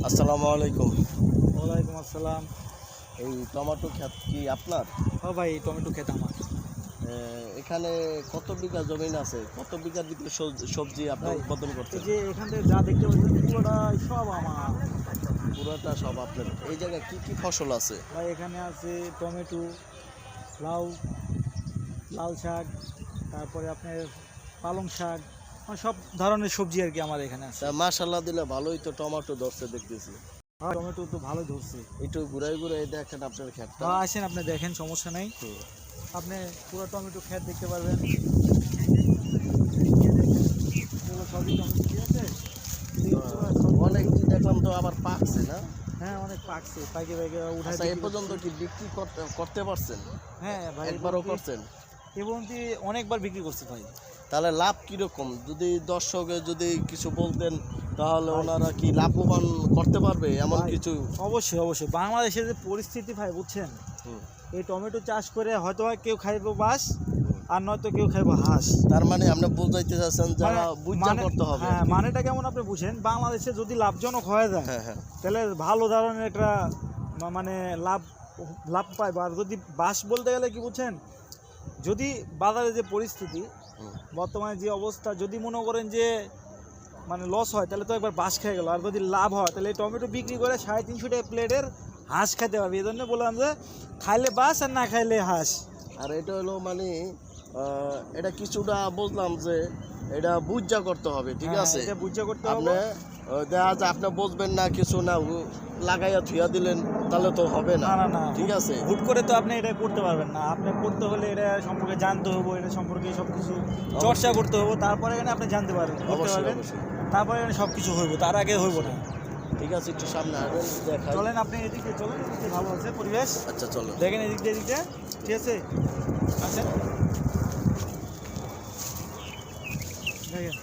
আসসালামু আলাইকুম। ওয়ালাইকুম আসসালাম। এই টমেটো ক্ষেত কি আপনার? ও ভাই, টমেটো ক্ষেত আমার। এখানে কত বিঘা জমিন আছে? কত বিঘার ভিতরে সবজি আপনি ভাই, উৎপাদন এই করছেন? যে এখান থেকে যা দেখতে পাচ্ছেন পুরোটাই সব আমার। পুরোটা সব আপনার। এই জায়গায় কি কি ফসল আছে? ভাই, এখানে আছে টমেটো, লাউ, লাল শাক, তারপরে আপনার পালং শাক, মানে সব ধরনের সবজি আর কি আমার এখানে আছে। তা মাশাআল্লাহ দিলে ভালোই তো টমেটো ধরছে দেখতেছি। আর টমেটো তো ভালো ধরছে। একটু ঘুরাই ঘুরাই দেখেন আপনার ক্ষেতটা। হ্যাঁ, আসেন, আপনি দেখেন, সমস্যা নেই। হুম। আপনি পুরো টমেটো ক্ষেত দেখতে পারবেন। এগুলো সবই টমেটো, ঠিক আছে? অনেকটি দেখলাম তো আবার পাকছে না? হ্যাঁ, অনেক পাকছে, পাইকে পাইকে উঠায় আচ্ছা, এ বিক্রি পর্যন্ত করছি। কি বিক্রি করতে পারছেন? হ্যাঁ ভাই, একবারও করছেন? এবং অনেকবার বিক্রি করছি ভাই। তাহলে লাভ কিরকম? যদি দর্শকে যদি কিছু বলতেন তাহলে ওনারা কি লাভবান করতে পারবে এমন ভাই, কিছু? অবশ্যই অবশ্যই। বাংলাদেশের যে পরিস্থিতি ভাই, বুঝছেন, হুম, এই টমেটো চাষ করে হয়তো হয় কেউ খাইবো বাস, হুম। আর নয়তো কেউ খাইবো হাঁস। তার মানে আপনি বুঝাইতে চাচ্ছেন যারা বুঝা করতে হবে হ্যাঁ, আর কি। মানেটা কেমন আপনি বুঝেন, বাংলাদেশে যদি লাভজনক হয়ে যায় হ্যাঁ, হ্যাঁ। তাহলে ভালো ধরনের একটা মানে লাভ লাভ পায়। আর যদি বাস বলতে গেলে কি বুঝছেন, যদি বাজারে যে পরিস্থিতি, হুম। বর্তমানে যে অবস্থা, যদি মনে করেন যে মানে লস হয় তাহলে তো একবার বাস খেয়ে গেল। আর যদি লাভ হয় তাহলে এই টমেটো বিক্রি করে 350 টাকা প্লেটের হাঁস খেতে পারবে। এই জন্য বললাম যে খাইলে বাস আর না খাইলে হাঁস। আর এটা হলো মানে এটা কিছুটা বুঝলাম যে এটা বুঝা করতে হবে, ঠিক হ্যাঁ, আছে? এটা বুঝে করতে আপনি হবে। দেখা যায় আপনি বুঝবেন না কিছু না, লাগাইয়া থুয়া দিলেন তাহলে তো হবে না, না না না, ঠিক আছে? হুট করে তো আপনি এটা করতে পারবেন না। আপনি করতে হলে এটা সম্পর্কে জানতে হবে, এটা সম্পর্কে সব কিছু চর্চা করতে হবে, তারপরে এখানে আপনি জানতে পারবেন, করতে অবশ্যই পারবেন। অবশ্যই। তারপরে এখানে সব কিছু হইব, তার আগে হইব না। ঠিক আছে, একটু সামনে আসবেন, দেখাই। চলেন, আপনি এদিক দিয়ে চলেন, এদিক দিয়ে ভালো আছে পরিবেশ। আচ্ছা, চলো। দেখেন এদিক দিয়ে, ঠিক আছে? আচ্ছা, দেখেন।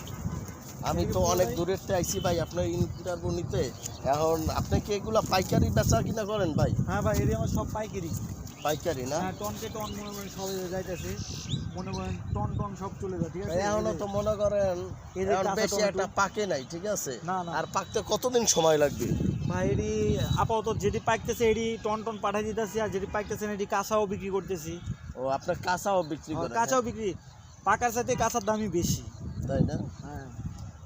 আমি তো অনেক দূরের থেকে আইছি ভাই আপনার ইন্টারভিউ নিতে। এখন আপনি কি এগুলা পাইকারি বেচা কিনা করেন ভাই? হ্যাঁ ভাই, এদিকে আমার সব পাইকারি। পাইকারি না? হ্যাঁ, টনকে টন মনে করেন সব যাইতেছে, মনে করেন টন টন সব চলে যায়, ঠিক আছে? এখনো তো মনে করেন এই যে এখন কাঁচা বেশি টমেটো। একটা পাকে নাই, ঠিক আছে? না না আর পাকতে কতদিন সময় লাগবে? ভাই, এটি আপাতত যেটি পাইতেছে এটি টন টন পাঠাই দিতেছি, আর যেটি পাইতেছে না এটি কাঁচাও বিক্রি করতেছি। ও, আপনার কাঁচাও বিক্রি করেন? কাঁচাও বিক্রি, পাকার সাথে কাঁচার দামই বেশি। তাই না? হ্যাঁ।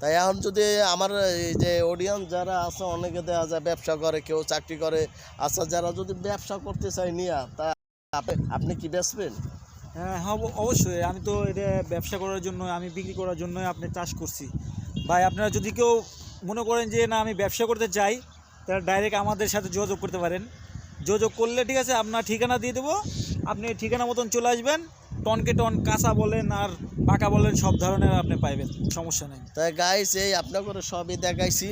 তাই এখন যদি আমার এই যে অডিয়েন্স যারা আছে, অনেকে দেখা যায় ব্যবসা করে, কেউ চাকরি করে, আচ্ছা যারা যদি ব্যবসা করতে চায় নিয়া, তা আপনি কি বেচবেন? হ্যাঁ হ্যাঁ, অবশ্যই। আমি তো এটা ব্যবসা করার জন্য, আমি বিক্রি করার জন্যই আপনি চাষ করছি ভাই। আপনারা যদি কেউ মনে করেন যে না আমি ব্যবসা করতে চাই, তাহলে ডাইরেক্ট আমাদের সাথে যোগাযোগ করতে পারেন। যোগাযোগ করলে, ঠিক আছে, আপনার ঠিকানা দিয়ে দেবো, আপনি ঠিকানা মতন চলে আসবেন। টনকে টন কাঁচা বলেন আর পাকা বলেন, সব ধরনের আপনি পাইবেন, সমস্যা নেই। তাই গাইস, এই আপনার করে সবই দেখাইছি।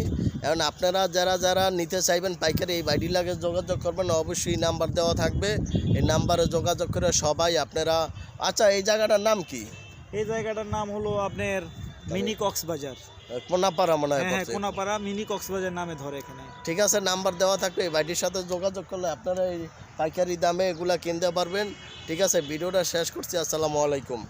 এখন আপনারা যারা যারা নিতে চাইবেন পাইকারি, এই বাইডি লাগে যোগাযোগ করবেন, অবশ্যই নাম্বার দেওয়া থাকবে। এই নাম্বারে যোগাযোগ করে সবাই আপনারা। আচ্ছা, এই জায়গাটার নাম কি? এই জায়গাটার নাম হলো আপনার মিনি কক্সবাজার। কোনাপাড়া মনে হয় হ্যাঁ হ্যাঁ, পড়ছে। কোনাপাড়া মিনি কক্সবাজার নামে ধরে এখানে। ঠিক আছে, নাম্বার দেওয়া থাকবে, এই বাইটির সাথে যোগাযোগ করলে আপনারা এই পাইকারি দামে এগুলা কিনতে পারবেন। ঠিক আছে, ভিডিওটা শেষ করছি। আসসালামু আলাইকুম।